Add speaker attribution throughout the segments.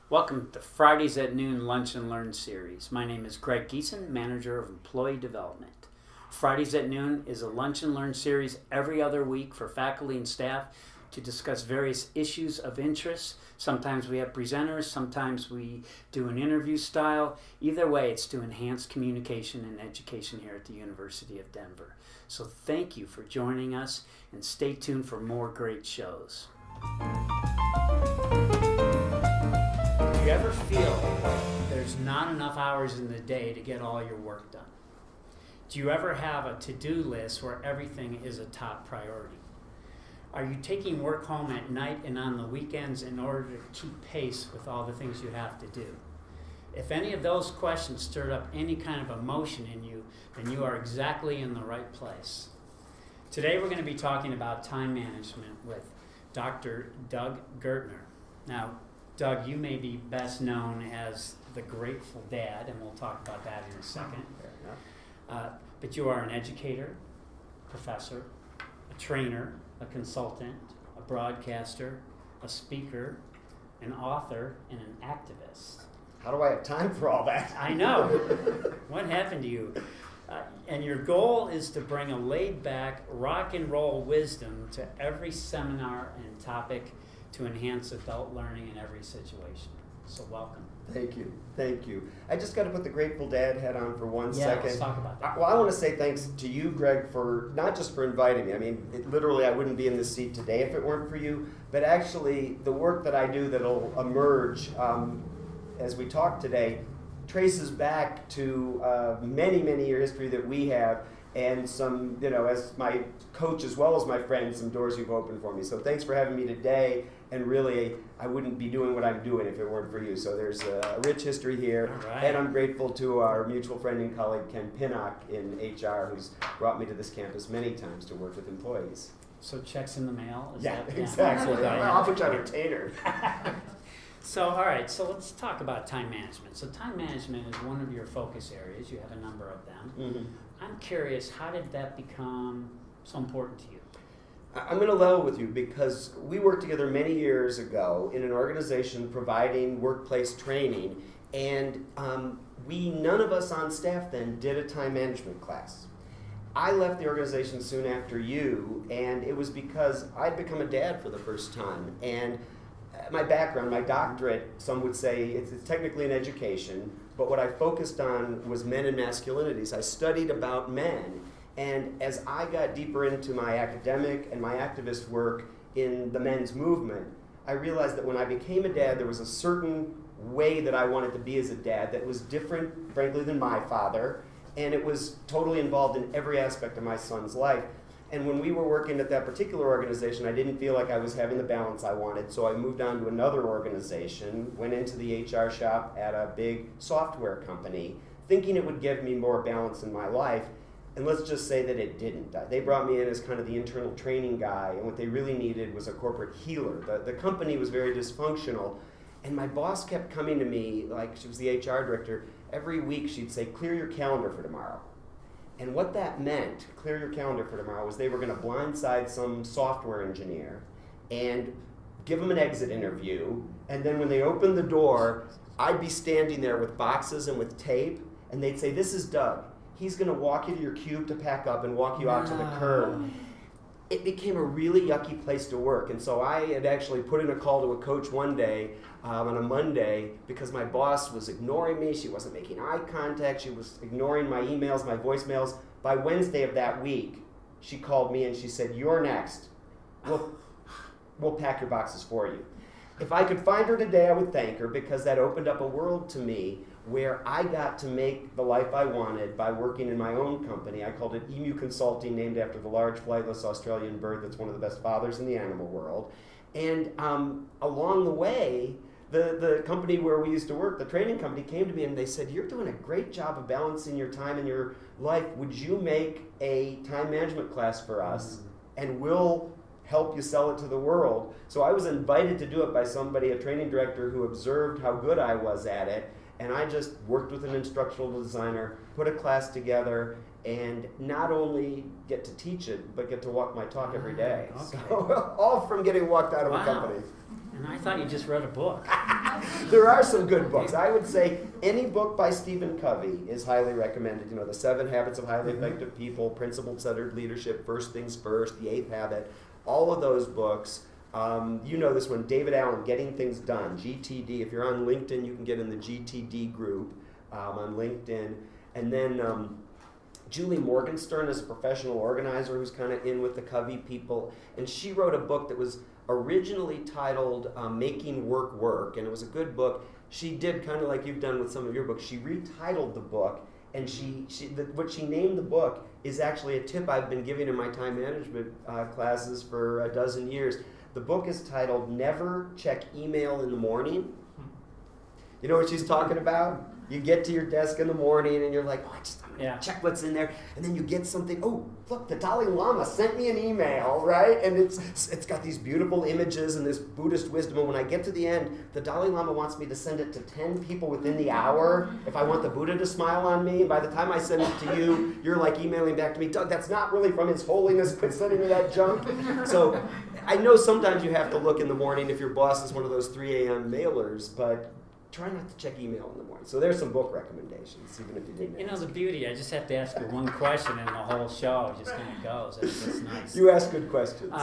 Speaker 1: Welcome to Fridays at Noon Lunch and Learn series. My name is Greg Geeson, Manager of Employee Development. Fridays at Noon is a lunch and learn series every other week for faculty and staff to discuss various issues of interest. Sometimes we have presenters, sometimes we do an interview style. Either way, it's to enhance communication and education here at the University of Denver. So thank you for joining us and stay tuned for more great shows. Do you ever feel there's not enough hours in the day to get all your work done? Do you ever have a to-do list where everything is a top priority? Are you taking work home at night and on the weekends in order to keep pace with all the things you have to do? If any of those questions stirred up any kind of emotion in you, then you are exactly in the right place. Today we're going to be talking about time management with Dr. Doug Gertner. Now, Doug, you may be best known as the Grateful Dad, and we'll talk about that in a second. But you are an educator, professor, a trainer, a consultant, a broadcaster, a speaker, an author, and an activist.
Speaker 2: How do I have time for all that?
Speaker 1: I know. What happened to you? And your goal is to bring a laid-back, rock and roll wisdom to every seminar and topic to enhance adult learning in every situation. So welcome.
Speaker 2: Thank you. I just got to put the Grateful Dad hat on for one second.
Speaker 1: Let's talk about that.
Speaker 2: Well, I want to say thanks to you, Greg, for not just for inviting me. I mean, literally, I wouldn't be in this seat today if it weren't for you. But actually, the work that I do that'll emerge as we talk today traces back to many, many year history that we have, and some, as my coach as well as my friend, some doors you've opened for me. So thanks for having me today. And really, I wouldn't be doing what I'm doing if it weren't for you. So there's a rich history here.
Speaker 1: All right.
Speaker 2: And I'm grateful to our mutual friend and colleague, Ken Pinnock in HR, who's brought me to this campus many times to work with employees.
Speaker 1: So checks in the mail?
Speaker 2: Exactly. I'll put you on retainer.
Speaker 1: So, all right, so let's talk about time management. So time management is one of your focus areas. You have a number of them. Mm-hmm. I'm curious, how did that become so important to you?
Speaker 2: I'm going to level with you because we worked together many years ago in an organization providing workplace training, and none of us on staff then did a time management class. I left the organization soon after you, and it was because I'd become a dad for the first time. And my background, my doctorate, some would say it's technically an education, but what I focused on was men and masculinities. I studied about men. And as I got deeper into my academic and my activist work in the men's movement, I realized that when I became a dad, there was a certain way that I wanted to be as a dad that was different, frankly, than my father, and it was totally involved in every aspect of my son's life. And when we were working at that particular organization, I didn't feel like I was having the balance I wanted, so I moved on to another organization, went into the HR shop at a big software company, thinking it would give me more balance in my life. And let's just say that it didn't. They brought me in as kind of the internal training guy, and what they really needed was a corporate healer. The company was very dysfunctional, and my boss kept coming to me, like she was the HR director, every week she'd say, clear your calendar for tomorrow. And what that meant, clear your calendar for tomorrow, was they were going to blindside some software engineer and give him an exit interview, and then when they opened the door, I'd be standing there with boxes and with tape, and they'd say, this is Doug. He's going to walk you to your cube to pack up and walk you out to the curb. It became a really yucky place to work. And so I had actually put in a call to a coach one day on a Monday because my boss was ignoring me. She wasn't making eye contact. She was ignoring my emails, my voicemails. By Wednesday of that week, she called me and she said, you're next. We'll pack your boxes for you. If I could find her today, I would thank her because that opened up a world to me where I got to make the life I wanted by working in my own company. I called it Emu Consulting, named after the large flightless Australian bird that's one of the best fathers in the animal world. And along the way, the company where we used to work, the training company, came to me and they said, you're doing a great job of balancing your time and your life. Would you make a time management class for us? And we'll help you sell it to the world. So I was invited to do it by somebody, a training director, who observed how good I was at it. And I just worked with an instructional designer, put a class together, and not only get to teach it, but get to walk my talk every day.
Speaker 1: Okay.
Speaker 2: So all from getting walked out of a company.
Speaker 1: And I thought you just read a book.
Speaker 2: There are some good books. I would say any book by Stephen Covey is highly recommended. The 7 Habits of Highly Effective People, Principle-Centered Leadership, First Things First, The 8th Habit, all of those books. You know this one, David Allen, Getting Things Done, GTD. If you're on LinkedIn, you can get in the GTD group on LinkedIn. And then Julie Morgenstern is a professional organizer who's kind of in with the Covey people. And she wrote a book that was originally titled Making Work Work, and it was a good book. She did kind of like you've done with some of your books. She retitled the book, and what she named the book is actually a tip I've been giving in my time management classes for a dozen years. The book is titled Never Check Email in the Morning. You know what she's talking about? You get to your desk in the morning and you're like, I'm gonna check what's in there, and then you get something. Oh, look, the Dalai Lama sent me an email, right? And it's got these beautiful images and this Buddhist wisdom. And when I get to the end, the Dalai Lama wants me to send it to 10 people within the hour if I want the Buddha to smile on me. By the time I send it to you, you're like emailing back to me, Doug, that's not really from His Holiness. Quit sending me that junk. So I know sometimes you have to look in the morning if your boss is one of those 3 a.m. mailers, but try not to check email in the morning. So there's some book recommendations, even if you didn't
Speaker 1: the beauty, I just have to ask you one question and the whole show just kind of goes. It's nice.
Speaker 2: You ask good questions.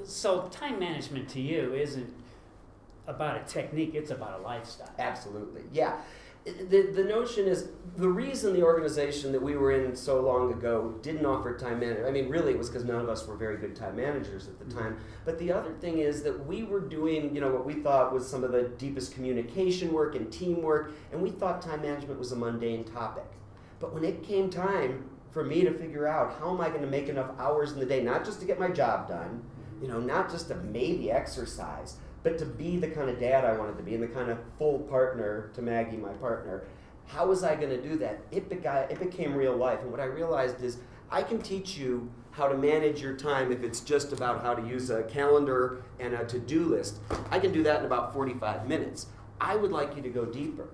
Speaker 1: So time management to you isn't about a technique, it's about a lifestyle.
Speaker 2: Absolutely, yeah. The notion is, the reason the organization that we were in so long ago didn't offer time management, I mean, really it was because none of us were very good time managers at the time. But the other thing is that we were doing, what we thought was some of the deepest communication work and teamwork, and we thought time management was a mundane topic. But when it came time for me to figure out how am I going to make enough hours in the day, not just to get my job done, not just to maybe exercise, but to be the kind of dad I wanted to be and the kind of full partner to Maggie, my partner. How was I going to do that? It became real life. And what I realized is I can teach you how to manage your time if it's just about how to use a calendar and a to-do list. I can do that in about 45 minutes. I would like you to go deeper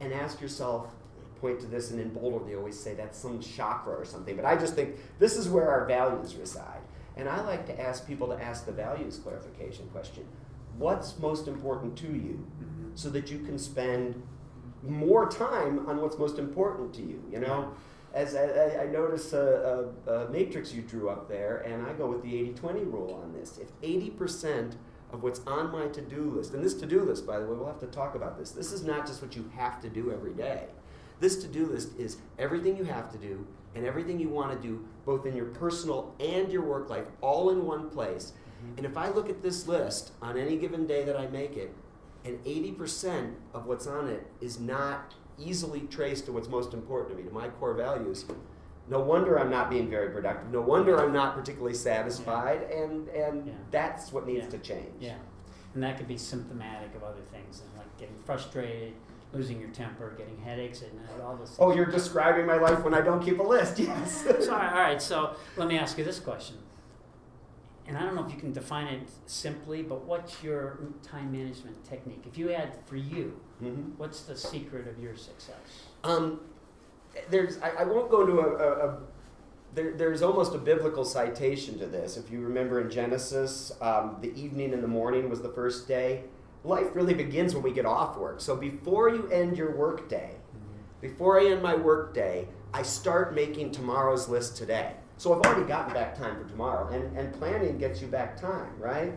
Speaker 2: and ask yourself, point to this, and in Boulder they always say that's some chakra or something, but I just think this is where our values reside. And I like to ask people to ask the values clarification question. What's most important to you, so that you can spend more time on what's most important to you, As I notice a matrix you drew up there, and I go with the 80-20 rule on this. If 80% of what's on my to-do list, and this to-do list, by the way, we'll have to talk about this. This is not just what you have to do every day. This to-do list is everything you have to do and everything you want to do, both in your personal and your work life, all in one place. And if I look at this list on any given day that I make it, and 80% of what's on it is not easily traced to what's most important to me, to my core values, no wonder I'm not being very productive. No wonder I'm not particularly satisfied, and that's what needs to change.
Speaker 1: Yeah, and that could be symptomatic of other things, like getting frustrated, losing your temper, getting headaches, and all this.
Speaker 2: Oh, you're describing my life when I don't keep a list, yes.
Speaker 1: So, all right, so let me ask you this question. And I don't know if you can define it simply, but what's your time management technique? If you had for you, what's the secret of your success?
Speaker 2: I won't go into there's almost a biblical citation to this. If you remember in Genesis, the evening and the morning was the first day. Life really begins when we get off work. So before you end your work day, before I end my work day, I start making tomorrow's list today. So I've already gotten back time for tomorrow, and planning gets you back time, right?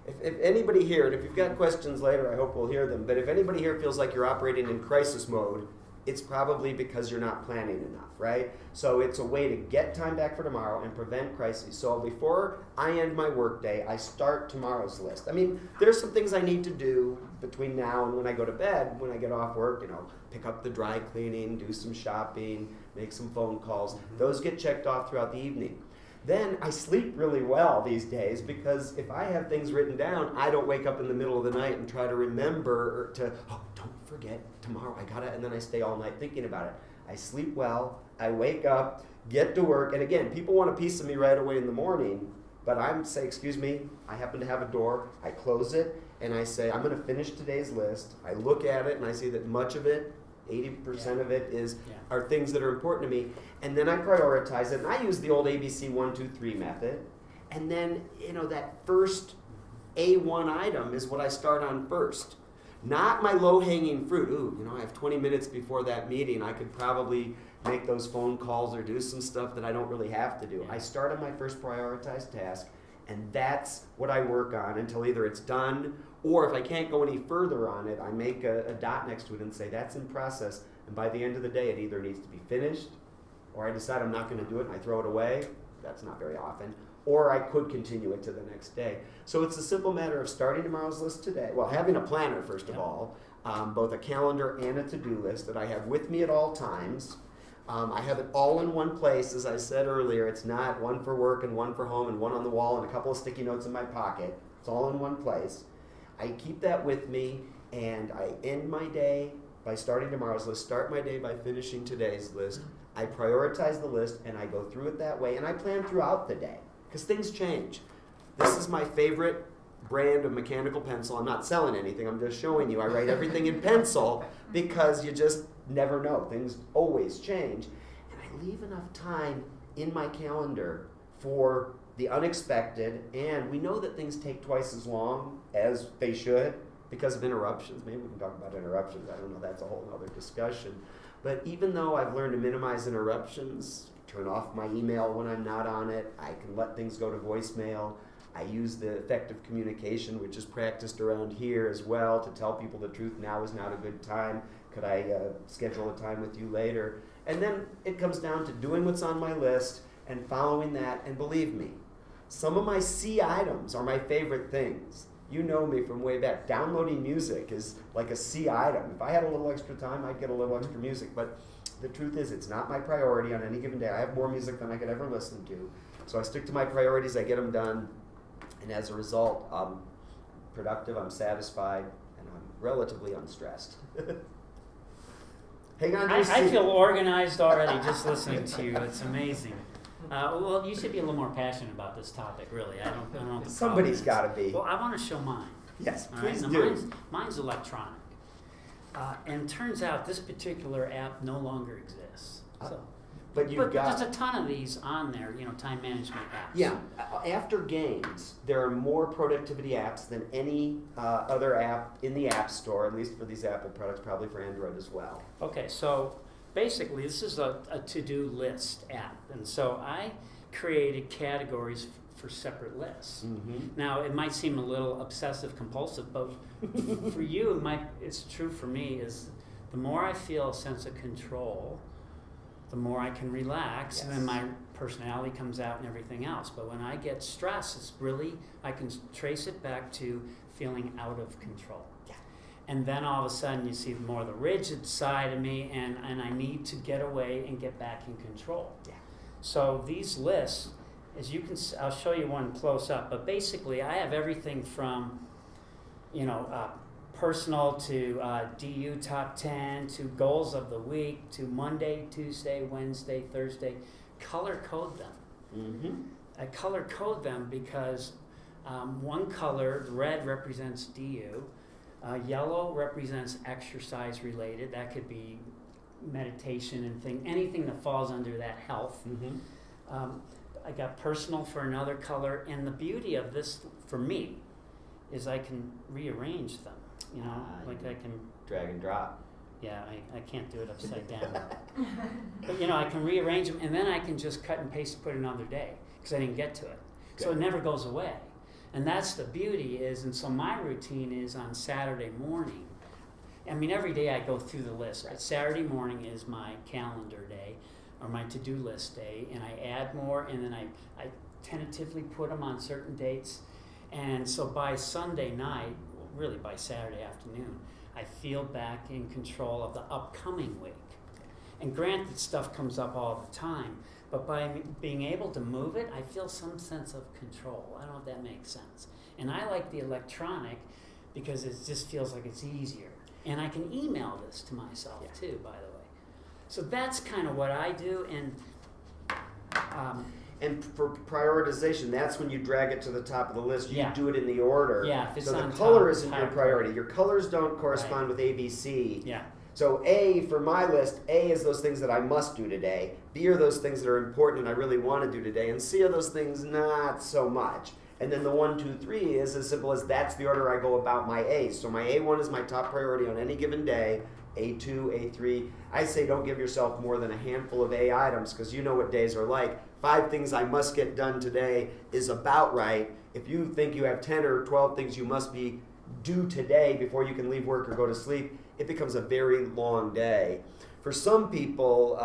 Speaker 2: If anybody here, and if you've got questions later, I hope we'll hear them, but if anybody here feels like you're operating in crisis mode, it's probably because you're not planning enough, right? So it's a way to get time back for tomorrow and prevent crises. So before I end my workday, I start tomorrow's list. I mean, there's some things I need to do between now and when I go to bed, when I get off work, pick up the dry cleaning, do some shopping, make some phone calls. Those get checked off throughout the evening. Then I sleep really well these days because if I have things written down, I don't wake up in the middle of the night and try to remember don't forget tomorrow, I gotta, and then I stay all night thinking about it. I sleep well, I wake up, get to work, and again, people want a piece of me right away in the morning, but I'm say, excuse me, I happen to have a door, I close it, and I say, I'm gonna finish today's list. I look at it and I see that much of it, 80% of it are things that are important to me, and then I prioritize it, and I use the old ABC 1, 2, 3 method, and then that first A1 item is what I start on first. Not my low-hanging fruit. Ooh, I have 20 minutes before that meeting. I could probably make those phone calls or do some stuff that I don't really have to do.
Speaker 1: Yeah.
Speaker 2: I start on my first prioritized task, and that's what I work on until either it's done, or if I can't go any further on it, I make a dot next to it and say that's in process. And by the end of the day, it either needs to be finished, or I decide I'm not going to do it and I throw it away. That's not very often. Or I could continue it to the next day. So it's a simple matter of starting tomorrow's list today. Well, having a planner, first of all, both a calendar and a to-do list that I have with me at all times. I have it all in one place, as I said earlier. It's not one for work and one for home and one on the wall and a couple of sticky notes in my pocket. It's all in one place. I keep that with me, and I end my day by starting tomorrow's list, start my day by finishing today's list. I prioritize the list, and I go through it that way, and I plan throughout the day. Because things change. This is my favorite brand of mechanical pencil. I'm not selling anything. I'm just showing you. I write everything in pencil because you just never know. Things always change. And I leave enough time in my calendar for the unexpected. And we know that things take twice as long as they should because of interruptions. Maybe we can talk about interruptions. I don't know. That's a whole other discussion. But even though I've learned to minimize interruptions, turn off my email when I'm not on it, I can let things go to voicemail. I use the effective communication, which is practiced around here as well, to tell people the truth. Now is not a good time. Could I schedule a time with you later? And then it comes down to doing what's on my list and following that. And believe me, some of my C items are my favorite things. You know me from way back. Downloading music is like a C item. If I had a little extra time, I'd get a little extra music. But the truth is, it's not my priority on any given day. I have more music than I could ever listen to. So I stick to my priorities, I get them done, and as a result, I'm productive, I'm satisfied, and I'm relatively unstressed. Hang on to your seat.
Speaker 1: I feel organized already just listening to you. It's amazing. Well, you should be a little more passionate about this topic, really. I don't know what the
Speaker 2: Somebody's got to
Speaker 1: problem is.
Speaker 2: be.
Speaker 1: Well, I want to show mine.
Speaker 2: Yes,
Speaker 1: All
Speaker 2: please
Speaker 1: right?
Speaker 2: do.
Speaker 1: Mine's electronic. And turns out this particular app no longer exists.
Speaker 2: But
Speaker 1: there's a ton of these on there, time management apps.
Speaker 2: Yeah, after games, there are more productivity apps than any other app in the App Store, at least for these Apple products, probably for Android as well.
Speaker 1: Okay, so basically this is a to-do list app. And so I created categories for separate lists.
Speaker 2: Mm-hmm.
Speaker 1: Now, it might seem a little obsessive compulsive, but for you, it's true for me, is the more I feel a sense of control, the more I can relax,
Speaker 2: Yes.
Speaker 1: and then my personality comes out and everything else. But when I get stressed, it's really, I can trace it back to feeling out of control.
Speaker 2: Yeah.
Speaker 1: And then all of a sudden you see more the rigid side of me, and I need to get away and get back in control.
Speaker 2: Yeah.
Speaker 1: So these lists, as you can, I'll show you one close up, but basically I have everything from, personal to DU top 10 to goals of the week to Monday, Tuesday, Wednesday, Thursday. Color code them.
Speaker 2: Mm-hmm.
Speaker 1: I color code them because one color, red, represents DU. Yellow represents exercise related. That could be meditation and anything that falls under that health.
Speaker 2: Mm-hmm.
Speaker 1: I got personal for another color, and the beauty of this for me is I can rearrange them. I can
Speaker 2: Drag and drop.
Speaker 1: Yeah, I can't do it upside down. But I can rearrange them, and then I can just cut and paste and put it another day because I didn't get to it. So it never goes away. And that's the beauty is, and so my routine is on Saturday morning. I mean, every day I go through the list, but Saturday morning is my calendar day or my to-do list day, and I add more, and then I tentatively put them on certain dates. And so by Sunday night, really by Saturday afternoon, I feel back in control of the upcoming week. And granted, stuff comes up all the time, but by being able to move it, I feel some sense of control. I don't know if that makes sense. And I like the electronic because it just feels like it's easier. And I can email this to myself too, by the way. So that's kind of what I do.
Speaker 2: And for prioritization, that's when you drag it to the top of the list. You
Speaker 1: Yeah.
Speaker 2: do it in the order.
Speaker 1: Yeah, if it's
Speaker 2: so
Speaker 1: on
Speaker 2: the color
Speaker 1: top,
Speaker 2: isn't your
Speaker 1: higher
Speaker 2: priority. Your colors don't correspond with A, B, C.
Speaker 1: Yeah.
Speaker 2: So A, for my list, A is those things that I must do today. B are those things that are important and I really want to do today. And C are those things not so much. And then the 1, 2, 3 is as simple as that's the order I go about my A's. So my A1 is my top priority on any given day. A2, A3. I say don't give yourself more than a handful of A items because you know what days are like. 5 things I must get done today is about right. If you think you have 10 or 12 things you must be due today before you can leave work or go to sleep, it becomes a very long day. For some people,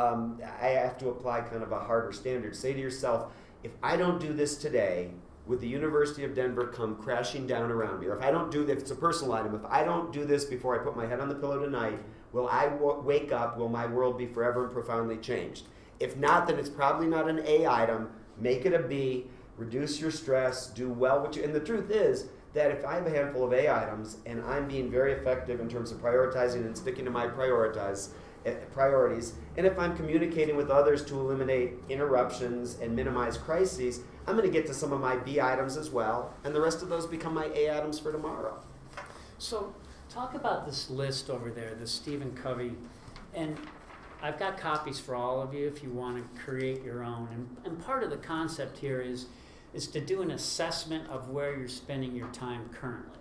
Speaker 2: I have to apply kind of a harder standard. Say to yourself, if I don't do this today, would the University of Denver come crashing down around me? Or if I don't do this, if it's a personal item, if I don't do this before I put my head on the pillow tonight, will I wake up, will my world be forever and profoundly changed? If not, then it's probably not an A item. Make it a B, reduce your stress, do well with you. And the truth is that if I have a handful of A items and I'm being very effective in terms of prioritizing and sticking to my priorities, and if I'm communicating with others to eliminate interruptions and minimize crises, I'm going to get to some of my B items as well, and the rest of those become my A items for tomorrow.
Speaker 1: So talk about this list over there, the Stephen Covey, and I've got copies for all of you if you want to create your own. And part of the concept here is to do an assessment of where you're spending your time currently,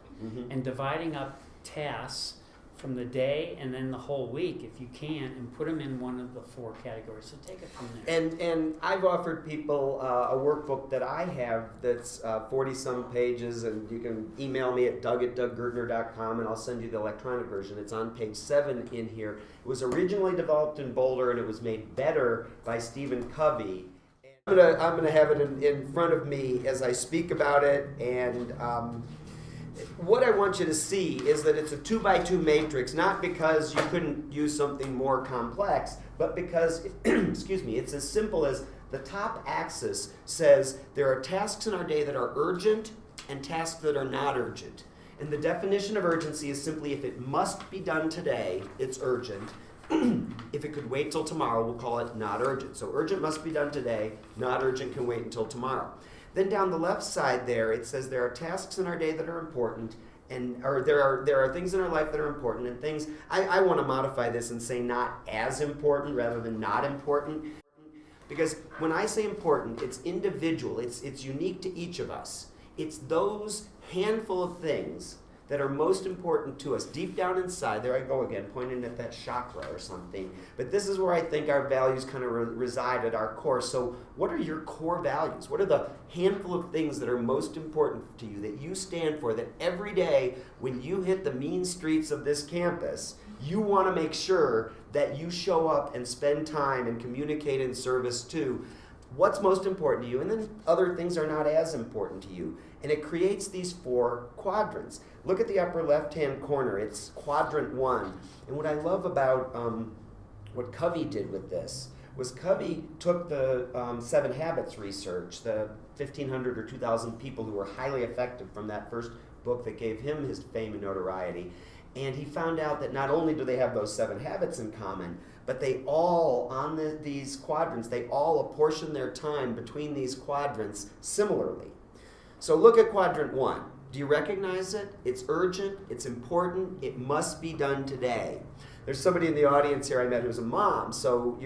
Speaker 1: and dividing up tasks from the day and then the whole week, if you can, and put them in one of the 4 categories. So take it from there.
Speaker 2: And I've offered people a workbook that I have that's 40-some pages, and you can email me at doug@douggertner.com, and I'll send you the electronic version. It's on page 7 in here. It was originally developed in Boulder, and it was made better by Stephen Covey. I'm gonna have it in front of me as I speak about it, and what I want you to see is that it's a 2x2 matrix, not because you couldn't use something more complex, but because, excuse me, it's as simple as the top axis says there are tasks in our day that are urgent and tasks that are not urgent. And the definition of urgency is simply if it must be done today, it's urgent. If it could wait till tomorrow, we'll call it not urgent. So urgent must be done today, not urgent can wait until tomorrow. Then down the left side there, it says there are tasks in our day that are important, or there are things in our life that are important, and things, I want to modify this and say not as important rather than not important, because when I say important, it's individual, it's unique to each of us. It's those handful of things that are most important to us deep down inside. There I go again, pointing at that chakra or something. But this is where I think our values kind of reside at our core. So what are your core values? What are the handful of things that are most important to you, that you stand for, that every day when you hit the mean streets of this campus, you want to make sure that you show up and spend time and communicate in service to? What's most important to you? And then other things are not as important to you. And it creates these 4 quadrants. Look at the upper left-hand corner. It's quadrant 1. And what I love about what Covey did with this was Covey took the 7 Habits research, the 1,500 or 2,000 people who were highly effective from that first book that gave him his fame and notoriety. And he found out that not only do they have those 7 habits in common, but they all, on these quadrants, they all apportion their time between these quadrants similarly. So look at quadrant 1. Do you recognize it? It's urgent, it's important, it must be done today. There's somebody in the audience here I met who's a mom, so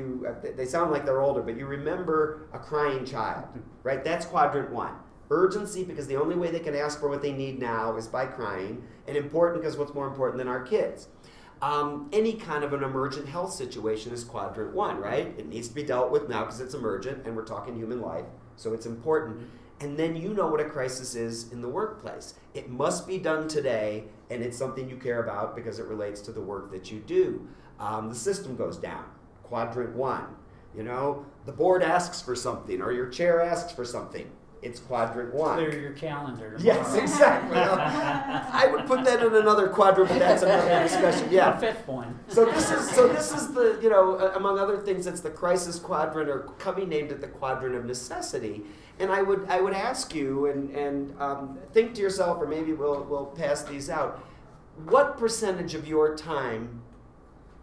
Speaker 2: they sound like they're older, but you remember a crying child, right? That's quadrant 1. Urgency, because the only way they can ask for what they need now is by crying, and important because what's more important than our kids? Any kind of an emergent health situation is quadrant 1, right? It needs to be dealt with now because it's emergent, and we're talking human life, so it's important. And then you know what a crisis is in the workplace. It must be done today, and it's something you care about because it relates to the work that you do. The system goes down, quadrant 1. You know, the board asks for something, or your chair asks for something. It's quadrant 1.
Speaker 1: Clear your calendar tomorrow.
Speaker 2: Yes, exactly. I would put that in another quadrant, but that's another discussion. Yeah.
Speaker 1: A 5th one.
Speaker 2: So this is the, among other things, it's the crisis quadrant, or Covey named it the quadrant of necessity. And I would ask you and think to yourself, or maybe we'll pass these out. What percentage of your time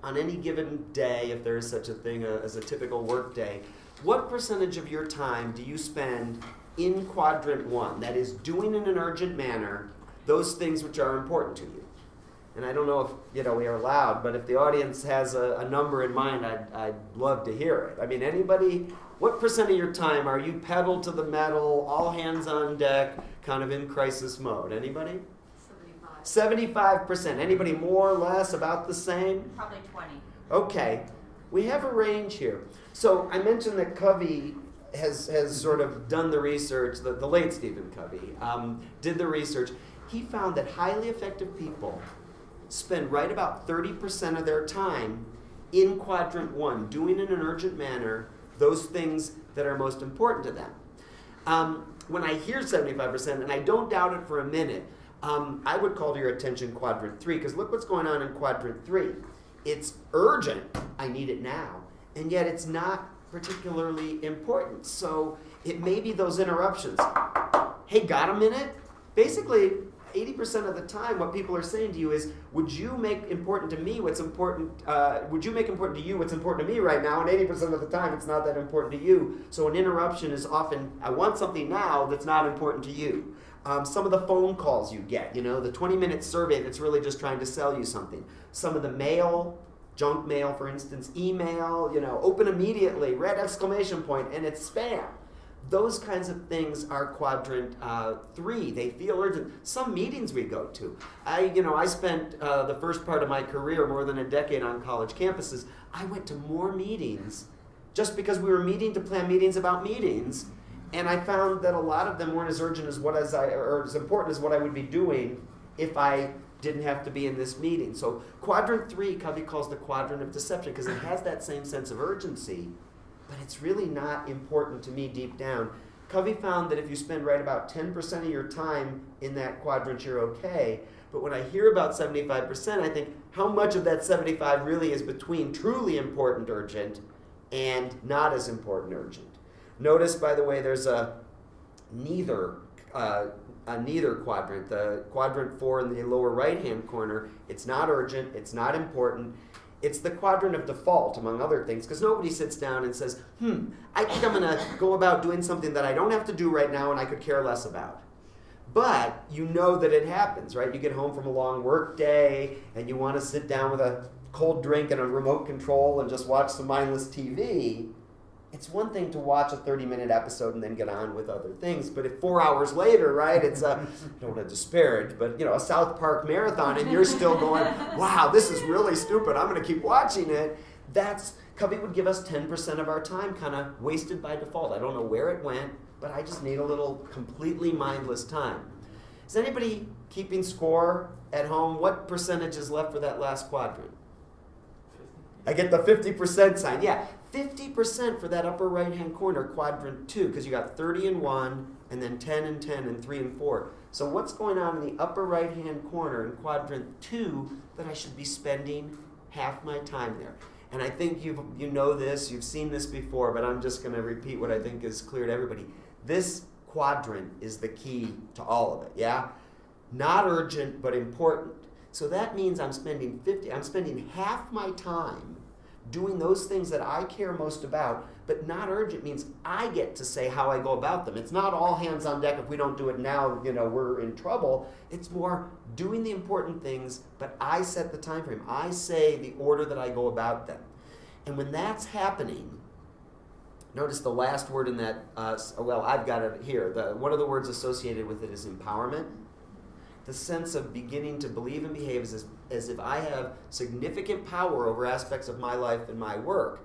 Speaker 2: on any given day, if there is such a thing as a typical work day, what percentage of your time do you spend in quadrant 1, that is doing in an urgent manner those things which are important to you? And I don't know if we are allowed, but if the audience has a number in mind, I'd love to hear it. I mean, anybody, what percent of your time are you pedal to the metal, all hands on deck, kind of in crisis mode? Anybody? 75%. Anybody more or less about the same?
Speaker 3: Probably 20.
Speaker 2: Okay. We have a range here. So I mentioned that Covey has sort of done the research, the late Stephen Covey did the research. He found that highly effective people spend right about 30% of their time in quadrant 1, doing in an urgent manner those things that are most important to them. When I hear 75%, and I don't doubt it for a minute, I would call to your attention quadrant 3, because look what's going on in quadrant 3. It's urgent, I need it now, and yet it's not particularly important. So it may be those interruptions. Hey, got a minute? Basically, 80% of the time, what people are saying to you is, would you make important to me what's important, would you make important to you what's important to me right now? And 80% of the time, it's not that important to you. So an interruption is often, I want something now that's not important to you. Some of the phone calls you get, the 20-minute survey that's really just trying to sell you something. Some of the mail, junk mail, for instance, email, open immediately, red exclamation point, and it's spam. Those kinds of things are quadrant 3. They feel urgent. Some meetings we go to. I spent the first part of my career, more than a decade on college campuses. I went to more meetings just because we were meeting to plan meetings about meetings. And I found that a lot of them weren't as urgent or as important as what I would be doing if I didn't have to be in this meeting. So quadrant 3, Covey calls the quadrant of deception, because it has that same sense of urgency, but it's really not important to me deep down. Covey found that if you spend right about 10% of your time in that quadrant, you're okay. But when I hear about 75%, I think, how much of that 75 really is between truly important urgent and not as important urgent? Notice, by the way, there's a neither quadrant. The quadrant 4 in the lower right-hand corner, it's not urgent, it's not important. It's the quadrant of default, among other things, because nobody sits down and says, I think I'm going to go about doing something that I don't have to do right now and I could care less about. But you know that it happens, right? You get home from a long work day and you want to sit down with a cold drink and a remote control and just watch some mindless TV. It's one thing to watch a 30-minute episode and then get on with other things, but if 4 hours later, right, it's I don't want to disparage, but a South Park marathon and you're still going, wow, this is really stupid, I'm going to keep watching it. Covey would give us 10% of our time kind of wasted by default. I don't know where it went, but I just need a little completely mindless time. Is anybody keeping score at home? What percentage is left for that last quadrant? I get the 50% sign. Yeah, 50% for that upper right-hand corner, quadrant 2, because you got 30 and 1, and then 10 and 10, and 3 and 4. So what's going on in the upper right-hand corner in quadrant 2 that I should be spending half my time there? And I think you know this, you've seen this before, but I'm just going to repeat what I think is clear to everybody. This quadrant is the key to all of it, yeah? Not urgent, but important. So that means I'm spending half my time doing those things that I care most about, but not urgent means I get to say how I go about them. It's not all hands on deck. If we don't do it now, we're in trouble. It's more doing the important things, but I set the time frame. I say the order that I go about them. And when that's happening, notice the last word in that, I've got it here. One of the words associated with it is empowerment. The sense of beginning to believe and behave as if I have significant power over aspects of my life and my work.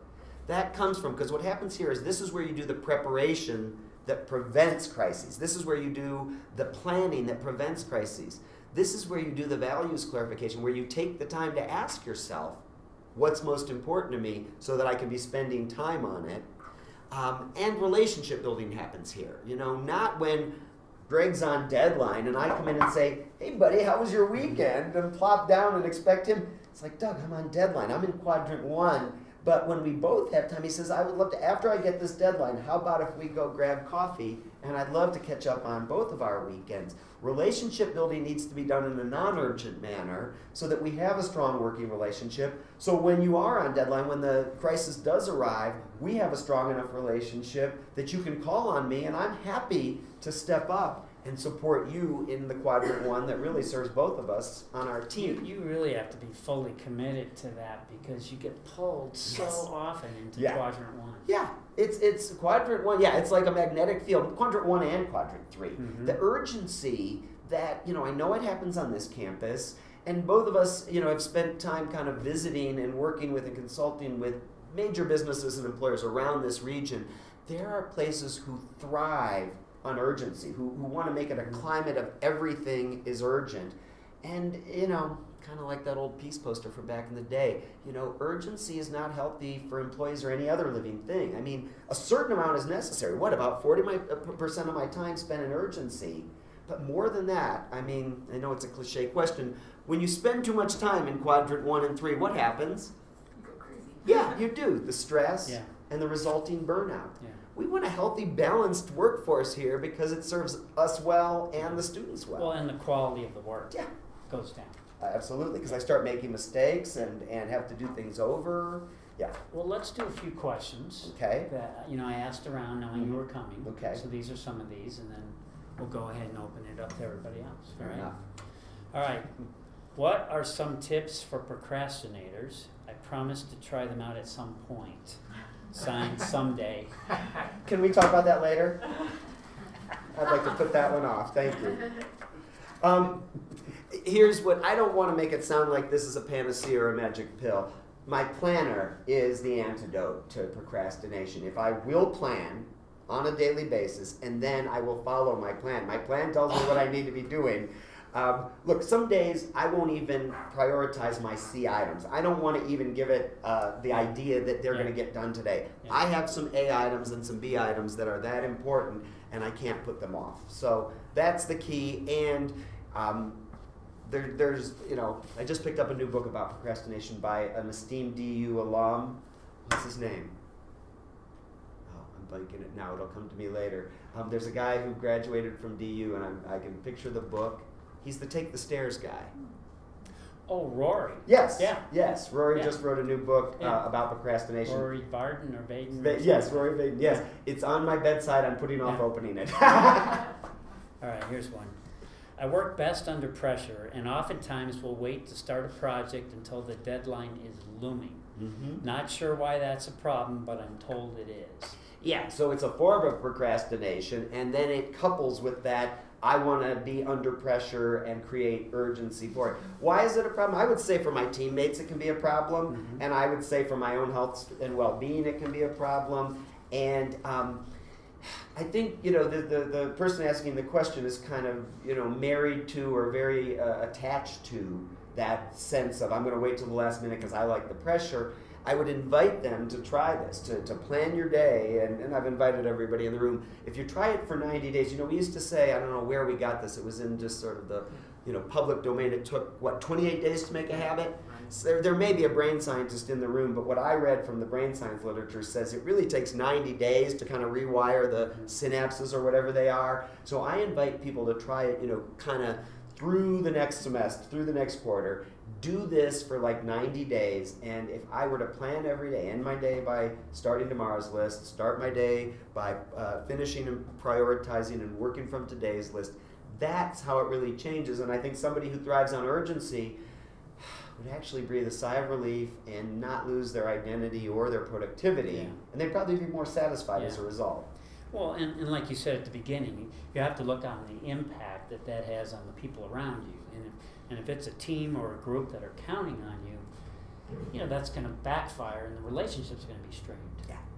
Speaker 2: That comes from, because what happens here is this is where you do the preparation that prevents crises. This is where you do the planning that prevents crises. This is where you do the values clarification, where you take the time to ask yourself, what's most important to me so that I can be spending time on it. And relationship building happens here. Not when Greg's on deadline and I come in and say, hey buddy, how was your weekend? And plop down and expect him. It's like, Doug, I'm on deadline. I'm in quadrant 1. But when we both have time, he says, I would love to, after I get this deadline, how about if we go grab coffee? And I'd love to catch up on both of our weekends. Relationship building needs to be done in a non-urgent manner so that we have a strong working relationship. So when you are on deadline, when the crisis does arrive, we have a strong enough relationship that you can call on me, and I'm happy to step up and support you in the quadrant 1 that really serves both of us on our team.
Speaker 1: You really have to be fully committed to that because you get pulled so often into quadrant 1.
Speaker 2: Yeah, It's quadrant 1. Yeah, it's like a magnetic field. Quadrant 1 and quadrant 3.
Speaker 1: Mhm.
Speaker 2: The urgency that I know it happens on this campus, and both of us have spent time kind of visiting and working with and consulting with major businesses and employers around this region. There are places who thrive on urgency, who want to make it a climate of everything is urgent, and kind of like that old peace poster from back in the day. Urgency is not healthy for employees or any other living thing. I mean, a certain amount is necessary. What, about 40% of my time spent in urgency? But more than that, I mean, I know it's a cliche question. When you spend too much time in quadrant 1 and 3, what happens?
Speaker 3: You go crazy.
Speaker 2: Yeah, you do. The stress
Speaker 1: Yeah.
Speaker 2: and the resulting burnout.
Speaker 1: Yeah.
Speaker 2: We want a healthy, balanced workforce here because it serves us well and the students well.
Speaker 1: Well, and the quality of the work
Speaker 2: Yeah.
Speaker 1: goes down.
Speaker 2: Absolutely, because I start making mistakes and have to do things over. Yeah.
Speaker 1: Well, let's do a few questions
Speaker 2: Okay.
Speaker 1: that I asked around knowing you were coming.
Speaker 2: Okay.
Speaker 1: So these are some of these, and then we'll go ahead and open it up to everybody else.
Speaker 2: Fair
Speaker 1: All right.
Speaker 2: enough.
Speaker 1: All right. What are some tips for procrastinators? I promise to try them out at some point. Signed, someday.
Speaker 2: Can we talk about that later? I'd like to put that one off. Thank you. Here's what, I don't want to make it sound like this is a panacea or a magic pill. My planner is the antidote to procrastination. If I will plan on a daily basis, and then I will follow my plan. My plan tells me what I need to be doing. Look, some days I won't even prioritize my C items. I don't want to even give it the idea that they're
Speaker 1: Yeah.
Speaker 2: going to get done today.
Speaker 1: Yeah.
Speaker 2: I have some A items and some B items that are that important, and I can't put them off. So that's the key. And there's, I just picked up a new book about procrastination by an esteemed DU alum. What's his name? Oh, I'm blanking it now. It'll come to me later. There's a guy who graduated from DU, and I can picture the book. He's the Take the Stairs guy.
Speaker 1: Oh, Rory.
Speaker 2: Yes.
Speaker 1: Yeah.
Speaker 2: Yes. Rory
Speaker 1: Yeah.
Speaker 2: just wrote a new book
Speaker 1: Yeah.
Speaker 2: about procrastination.
Speaker 1: Rory Varden or Vaden.
Speaker 2: Yes, Rory Vaden. Yes. It's on my bedside. I'm putting off
Speaker 1: Yeah.
Speaker 2: opening it.
Speaker 1: All right, here's one. I work best under pressure and oftentimes will wait to start a project until the deadline is looming.
Speaker 2: Mm-hmm.
Speaker 1: Not sure why that's a problem, but I'm told it is.
Speaker 2: Yeah, so it's a form of procrastination, and then it couples with that, I want to be under pressure and create urgency for it. Why is it a problem? I would say for my teammates it can be a problem,
Speaker 1: Mhm.
Speaker 2: and I would say for my own health and well-being it can be a problem. And I think, the person asking the question is kind of, married to or very attached to that sense of I'm going to wait till the last minute because I like the pressure. I would invite them to try this, to plan your day, and I've invited everybody in the room. If you try it for 90 days, we used to say, I don't know where we got this, it was in just sort of the public domain, it took, 28 days to make a habit? So there may be a brain scientist in the room, but what I read from the brain science literature says it really takes 90 days to kind of rewire the synapses or whatever they are. So I invite people to try it, kind of through the next semester, through the next quarter. Do this for 90 days, and if I were to plan every day, end my day by starting tomorrow's list, start my day by finishing and prioritizing and working from today's list, that's how it really changes. And I think somebody who thrives on urgency would actually breathe a sigh of relief and not lose their identity or their productivity,
Speaker 1: Yeah.
Speaker 2: and they'd probably be more satisfied as a
Speaker 1: Yeah.
Speaker 2: result.
Speaker 1: Well, and like you said at the beginning, you have to look on the impact that has on the people around you. And if it's a team or a group that are counting on you, that's going to backfire and the relationship's going to be strained.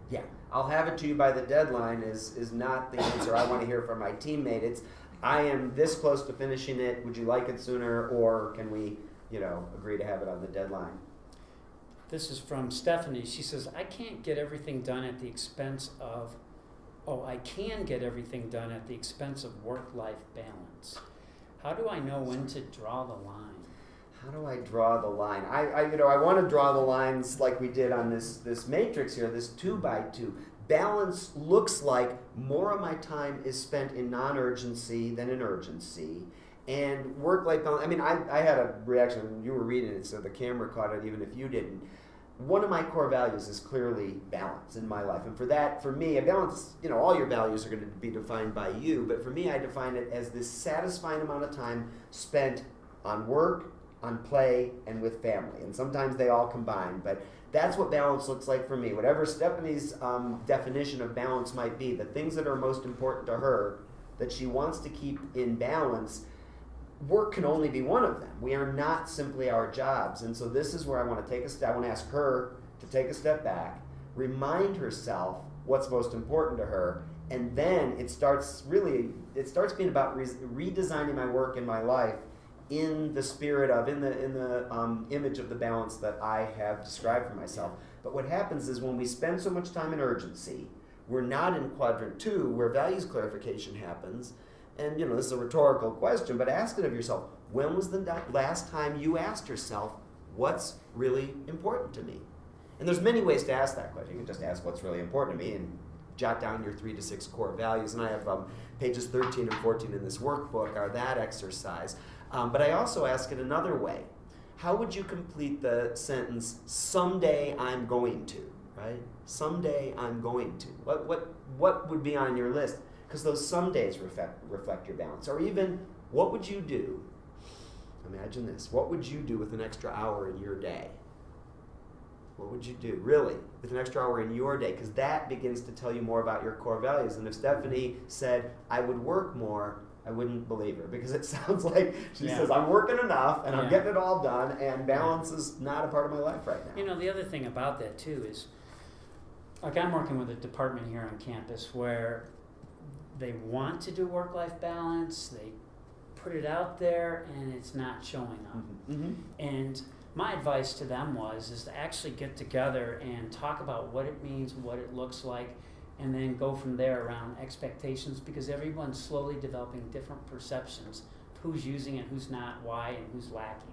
Speaker 2: Yeah, I'll have it to you by the deadline is not the answer I want to hear from my teammate. It's, I am this close to finishing it, would you like it sooner, or can we, agree to have it on the deadline?
Speaker 1: This is from Stephanie. She says, I can get everything done at the expense of work-life balance. How do I know when to draw the line?
Speaker 2: How do I draw the line? I want to draw the lines like we did on this matrix here, this 2x2. Balance looks like more of my time is spent in non-urgency than in urgency. And work-life balance, I had a reaction when you were reading it, so the camera caught it even if you didn't. One of my core values is clearly balance in my life. And for me, a balance, all your values are going to be defined by you, but for me, I define it as this satisfying amount of time spent on work, on play and with family. And sometimes they all combine, but that's what balance looks like for me. Whatever Stephanie's definition of balance might be, the things that are most important to her that she wants to keep in balance, work can only be one of them. We are not simply our jobs. And so this is where I want to take a step. I want to ask her to take a step back, remind herself what's most important to her, and then it starts being about redesigning my work and my life in the spirit of, in the image of the balance that I have described for myself. But what happens is when we spend so much time in urgency, we're not in quadrant 2 where values clarification happens. And this is a rhetorical question, but ask it of yourself. When was the last time you asked yourself, what's really important to me? And there's many ways to ask that question. You can just ask what's really important to me and jot down your 3 to 6 core values. And I have pages 13 and 14 in this workbook are that exercise. But I also ask it another way. How would you complete the sentence, someday I'm going to, right? Someday I'm going to. What would be on your list? Because those some days reflect your balance. Or even, what would you do? Imagine this. What would you do with an extra hour in your day? What would you do, really, with an extra hour in your day? Because that begins to tell you more about your core values. And if Stephanie said, I would work more, I wouldn't believe her. Because it sounds like she says, I'm working enough, and I'm getting it all done, and balance is not a part of my life right now.
Speaker 1: The other thing about that, too, is, like, I'm working with a department here on campus where they want to do work-life balance, they put it out there, and it's not showing up.
Speaker 2: Mm-hmm.
Speaker 1: And my advice to them is to actually get together and talk about what it means, what it looks like, and then go from there around expectations, because everyone's slowly developing different perceptions of who's using it, who's not, why, and who's lacking.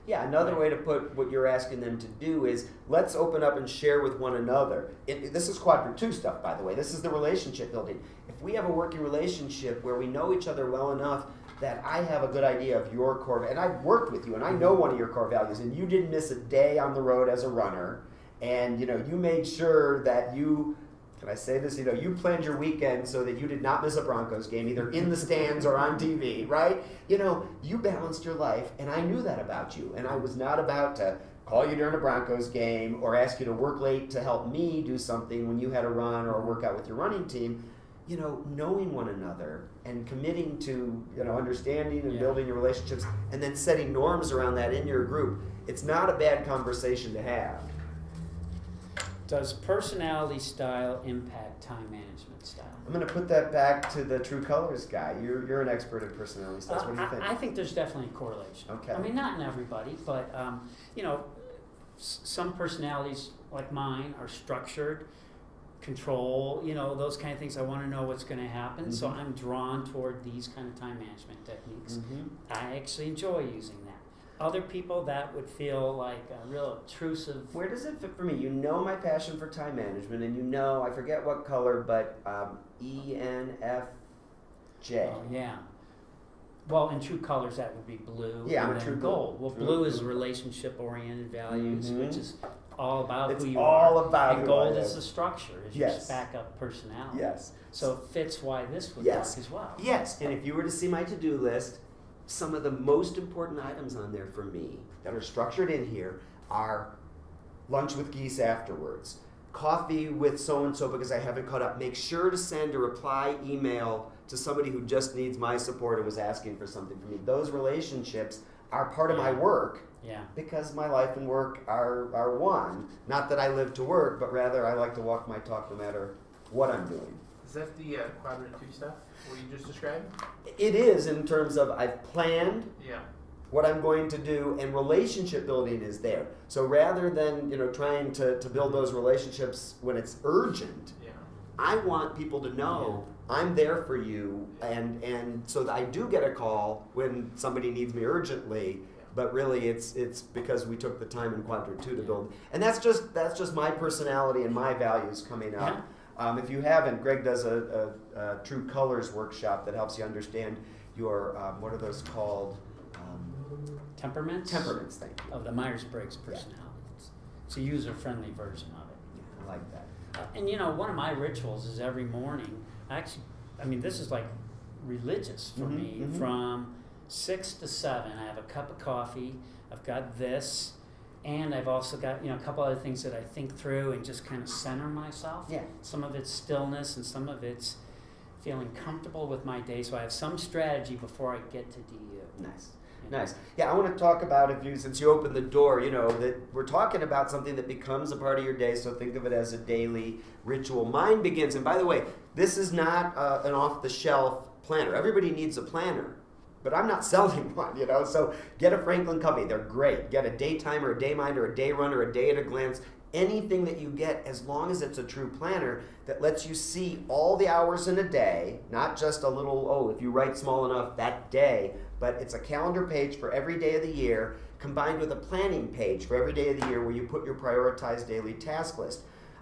Speaker 2: Yeah, another way to put what you're asking them to do is, let's open up and share with one another. This is quadrant 2 stuff, by the way. This is the relationship building. If we have a working relationship where we know each other well enough that I have a good idea of your core, and I've worked with you, and I know one of your core values, and you didn't miss a day on the road as a runner, and you made sure that you, can I say this, you planned your weekend so that you did not miss a Broncos game, either in the stands or on TV, right? You balanced your life, and I knew that about you, and I was not about to call you during a Broncos game or ask you to work late to help me do something when you had a run or a workout with your running team. Knowing one another and committing to, understanding and building your relationships, and then setting norms around that in your group, it's not a bad conversation to have.
Speaker 1: Does personality style impact time management style?
Speaker 2: I'm going to put that back to the True Colors guy. You're an expert in personality styles. What do you think?
Speaker 1: I think there's definitely a correlation.
Speaker 2: Okay.
Speaker 1: I mean, not in everybody, but some personalities like mine are structured, control, those kind of things. I want to know what's going to happen,
Speaker 2: Mm-hmm.
Speaker 1: so I'm drawn toward these kind of time management techniques.
Speaker 2: Mm-hmm.
Speaker 1: I actually enjoy using that. Other people, that would feel like a real obtrusive.
Speaker 2: Where does it fit for me? My passion for time management, and I forget what color, but ENFJ.
Speaker 1: Oh, yeah. Well, in True Colors, that would be blue.
Speaker 2: Yeah,
Speaker 1: and
Speaker 2: I'm a
Speaker 1: then
Speaker 2: true
Speaker 1: gold. Well, blue is
Speaker 2: blue.
Speaker 1: relationship-oriented values,
Speaker 2: Mm-hmm.
Speaker 1: which is all about
Speaker 2: It's
Speaker 1: who you
Speaker 2: all
Speaker 1: are.
Speaker 2: about
Speaker 1: and
Speaker 2: who
Speaker 1: gold
Speaker 2: I
Speaker 1: is
Speaker 2: am.
Speaker 1: the structure, is
Speaker 2: Yes.
Speaker 1: your backup personality.
Speaker 2: Yes.
Speaker 1: So it fits why this would
Speaker 2: Yes.
Speaker 1: work as well.
Speaker 2: Yes, and if you were to see my to-do list, some of the most important items on there for me that are structured in here are lunch with geese afterwards, coffee with so-and-so because I haven't caught up. Make sure to send a reply email to somebody who just needs my support and was asking for something from me. Those relationships are part of my work because my life and work are one. Not that I live to work, but rather I like to walk my talk no matter what I'm doing.
Speaker 3: Is that the quadrant 2 stuff, what you just described?
Speaker 2: It is, in terms of I've planned
Speaker 3: Yeah.
Speaker 2: what I'm going to do, and relationship building is there. So rather than trying to build those relationships when it's urgent, I want people to know I'm there for you, and so that I do get a call when somebody needs me urgently. But really, it's because we took the time in quadrant 2 to build, and that's just my personality and my values coming up. If you haven't, Greg does a True Colors workshop that helps you understand your what are those called?
Speaker 1: Temperaments?
Speaker 2: Temperaments, thank you.
Speaker 1: Of the Myers-Briggs personalities. It's a user-friendly version of it.
Speaker 2: Yeah, I like that.
Speaker 1: And one of my rituals is every morning, this is like religious for me, from 6 to 7, I have a cup of coffee, I've got this, and I've also got, a couple other things that I think through and just kind of center myself.
Speaker 2: Yeah.
Speaker 1: Some of it's stillness and some of it's feeling comfortable with my day, so I have some strategy before I get to DU.
Speaker 2: Nice. Nice. Yeah, I want to talk about, since you opened the door, that we're talking about something that becomes a part of your day, so think of it as a daily ritual. Mine begins, and by the way, this is not an off-the-shelf planner. Everybody needs a planner, but I'm not selling one, so get a Franklin Covey. They're great. Get a day timer, a day minder, a day runner, a day at a glance. Anything that you get, as long as it's a true planner that lets you see all the hours in a day, not just a little, if you write small enough that day, but it's a calendar page for every day of the year combined with a planning page for every day of the year where you put your prioritized daily task list.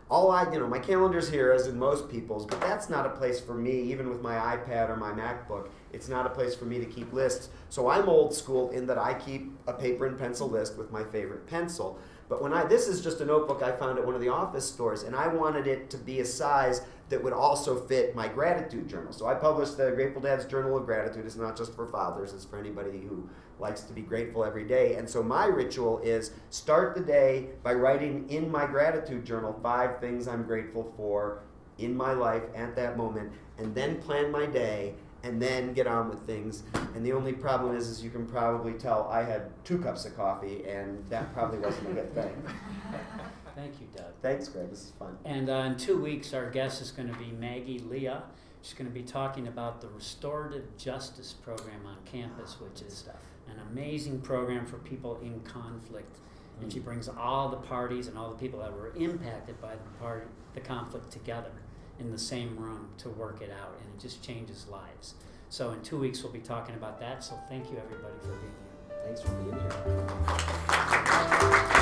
Speaker 2: My calendar's here as in most people's, but that's not a place for me, even with my iPad or my MacBook. It's not a place for me to keep lists. So I'm old school in that I keep a paper and pencil list with my favorite pencil. But this is just a notebook I found at one of the office stores, and I wanted it to be a size that would also fit my gratitude journal. So I published the Grateful Dad's Journal of Gratitude. It's not just for fathers, it's for anybody who likes to be grateful every day. And so my ritual is start the day by writing in my gratitude journal 5 things I'm grateful for in my life at that moment, and then plan my day, and then get on with things. And the only problem is you can probably tell I had 2 cups of coffee, and that probably wasn't a good thing.
Speaker 1: Thank you, Doug.
Speaker 2: Thanks, Greg. This is fun.
Speaker 1: And in 2 weeks, our guest is going to be Maggie Leah. She's going to be talking about the Restorative Justice Program on campus, which is an amazing program for people in conflict. And she brings all the parties and all the people that were impacted by the conflict together in the same room to work it out, and it just changes lives. So in 2 weeks, we'll be talking about that. So thank you, everybody, for being here.
Speaker 2: Thanks for being here.